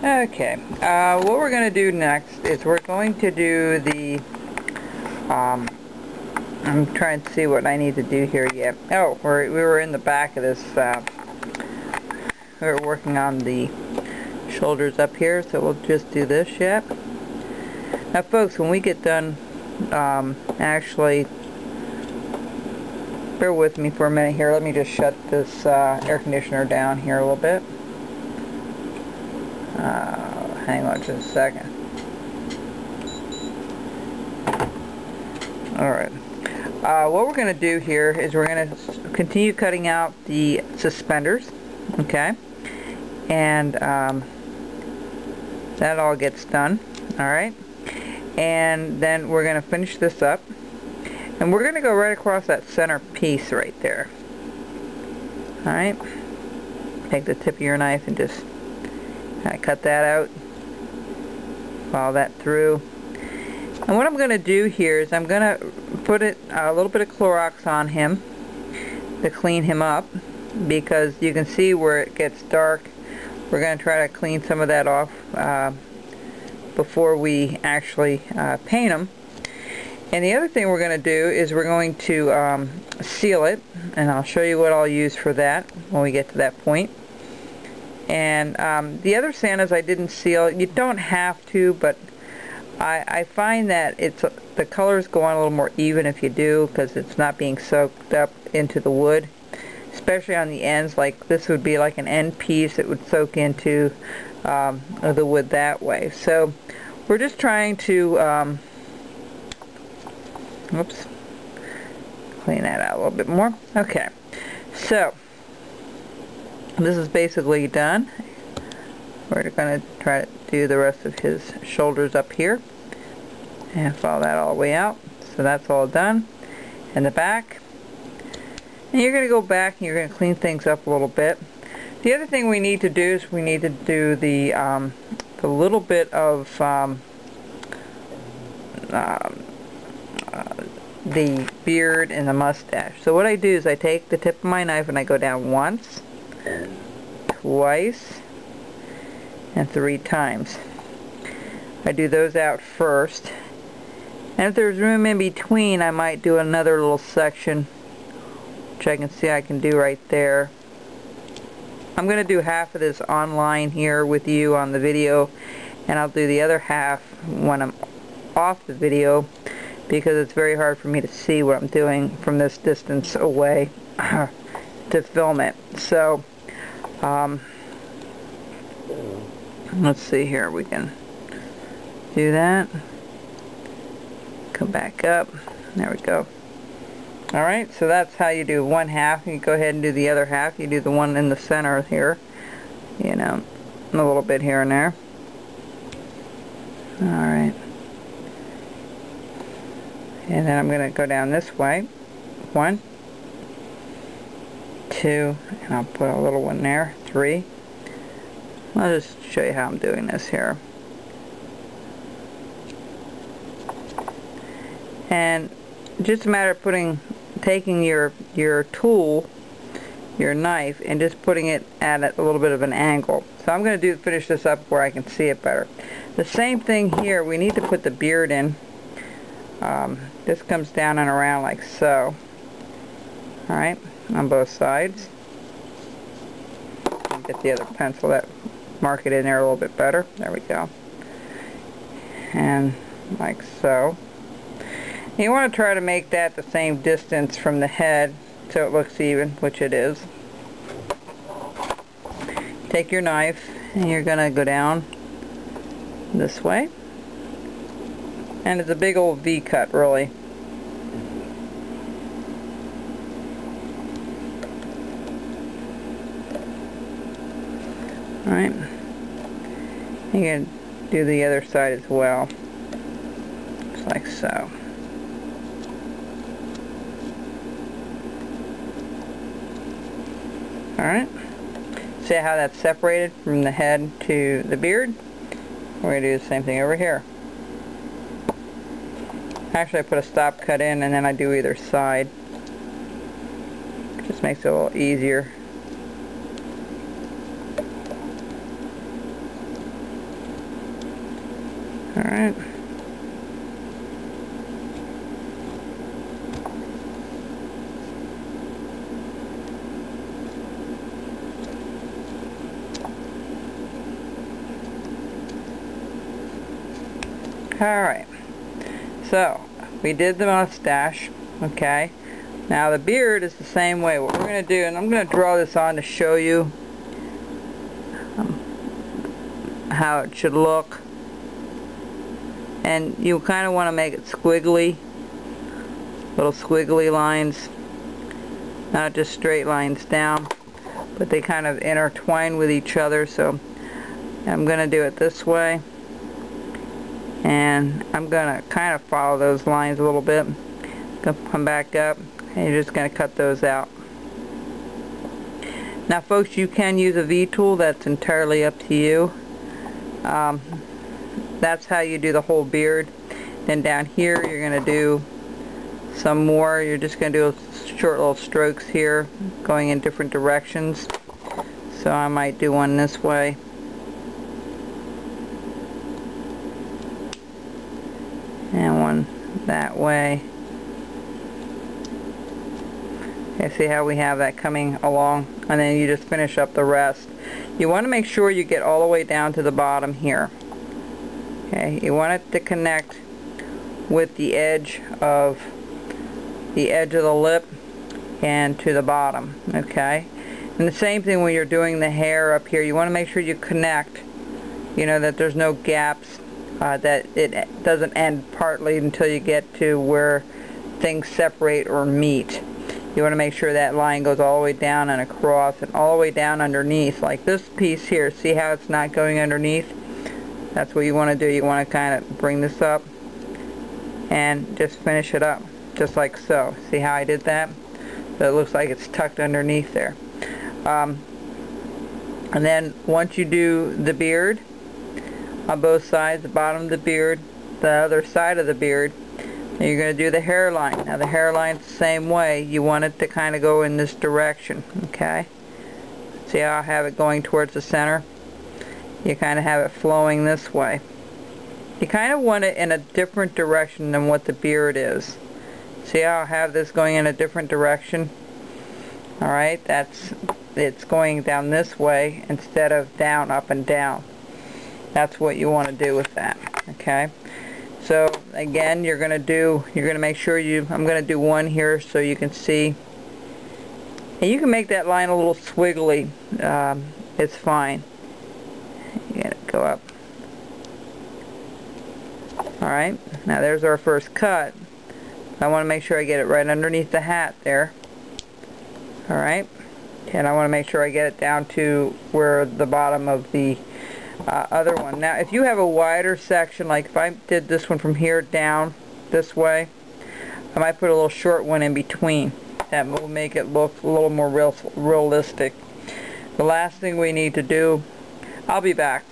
Okay, what we're going to do next is we're going to do the, I'm trying to see what I need to do here yet. Oh, we were in the back of this, we were working on the shoulders up here, so we'll just do this yet. Now folks, when we get done, actually, bear with me for a minute here. Let me just shut this air conditioner down here a little bit. Hang on just a second. Alright. What we're going to do here is we're going to continue cutting out the suspenders. Okay. And that all gets done. Alright. And then we're going to finish this up. And we're going to go right across that center piece right there. Alright. Take the tip of your knife and just cut that out. Follow that through. And what I'm going to do here is I'm going to put a little bit of Clorox on him to clean him up, because you can see where it gets dark. We're going to try to clean some of that off before we actually paint him. And the other thing we're going to do is we're going to seal it, and I'll show you what I'll use for that when we get to that point. And the other Santas I didn't seal. You don't have to, but I find that the colors go on a little more even if you do, because it's not being soaked up into the wood, especially on the ends. Like this would be like an end piece that would soak into the wood that way. So we're just trying to oops, clean that out a little bit more. Okay, so this is basically done. We're going to try to do the rest of his shoulders up here and follow that all the way out. So that's all done. And the back. And you're going to go back and you're going to clean things up a little bit. The other thing we need to do is we need to do the little bit of the beard and the mustache. So what I do is I take the tip of my knife and I go down once, twice, and 3 times. I do those out first, and if there's room in between I might do another little section, which I can see I can do right there. I'm going to do half of this online here with you on the video, and I'll do the other half when I'm off the video, because it's very hard for me to see what I'm doing from this distance away to film it. So let's see here, we can do that, come back up, there we go. Alright, so that's how you do one half. You go ahead and do the other half. You do the one in the center here, you know, a little bit here and there. Alright, and then I'm going to go down this way, 1, 2, and I'll put a little one there, 3. I'll just show you how I'm doing this here. And just a matter of taking your tool, your knife, and just putting it at a little bit of an angle. So I'm going to finish this up where I can see it better. The same thing here, we need to put the beard in. This comes down and around like so. Alright, on both sides. Get the other pencil that mark it in there a little bit better. There we go. And like so. You want to try to make that the same distance from the head so it looks even, which it is. Take your knife and you're going to go down this way. And it's a big old V cut, really. Alright. You can do the other side as well. Just like so. Alright, see how that's separated from the head to the beard? We're going to do the same thing over here. Actually, I put a stop cut in and then I do either side. Just makes it a little easier. Alright. Alright, so we did the mustache, okay. Now the beard is the same way. What we're going to do, and I'm going to draw this on to show you how it should look. And you kind of want to make it squiggly, little squiggly lines, not just straight lines down, but they kind of intertwine with each other. So I'm going to do it this way. And I'm going to kind of follow those lines a little bit. Come back up, and you're just going to cut those out. Now folks, you can use a V-tool. That's entirely up to you. That's how you do the whole beard. Then down here you're going to do some more. You're just going to do short little strokes here going in different directions. So I might do one this way. And one that way. Okay, see how we have that coming along, and then you just finish up the rest. You want to make sure you get all the way down to the bottom here. Okay, you want it to connect with the edge of the lip and to the bottom. Okay, and the same thing when you're doing the hair up here. You want to make sure you connect. You know, that there's no gaps. That it doesn't end partly until you get to where things separate or meet. You want to make sure that line goes all the way down and across and all the way down underneath, like this piece here. See how it's not going underneath? That's what you want to do. You want to kind of bring this up and just finish it up, just like so. See how I did that? So it looks like it's tucked underneath there. And then once you do the beard, on both sides, the bottom of the beard, the other side of the beard, and you're going to do the hairline. Now the hairline's the same way. You want it to kind of go in this direction, okay? See how I have it going towards the center? You kind of have it flowing this way. You kind of want it in a different direction than what the beard is. See how I have this going in a different direction? Alright, it's going down this way instead of down, up and down. That's what you want to do with that, okay? So again, you're going to make sure I'm going to do one here so you can see. And you can make that line a little squiggly. It's fine. You gotta go up. Alright, now there's our first cut. I want to make sure I get it right underneath the hat there. Alright, and I want to make sure I get it down to where the bottom of the other one. Now if you have a wider section, like if I did this one from here down this way, I might put a little short one in between. That will make it look a little more realistic. The last thing we need to do, I'll be back.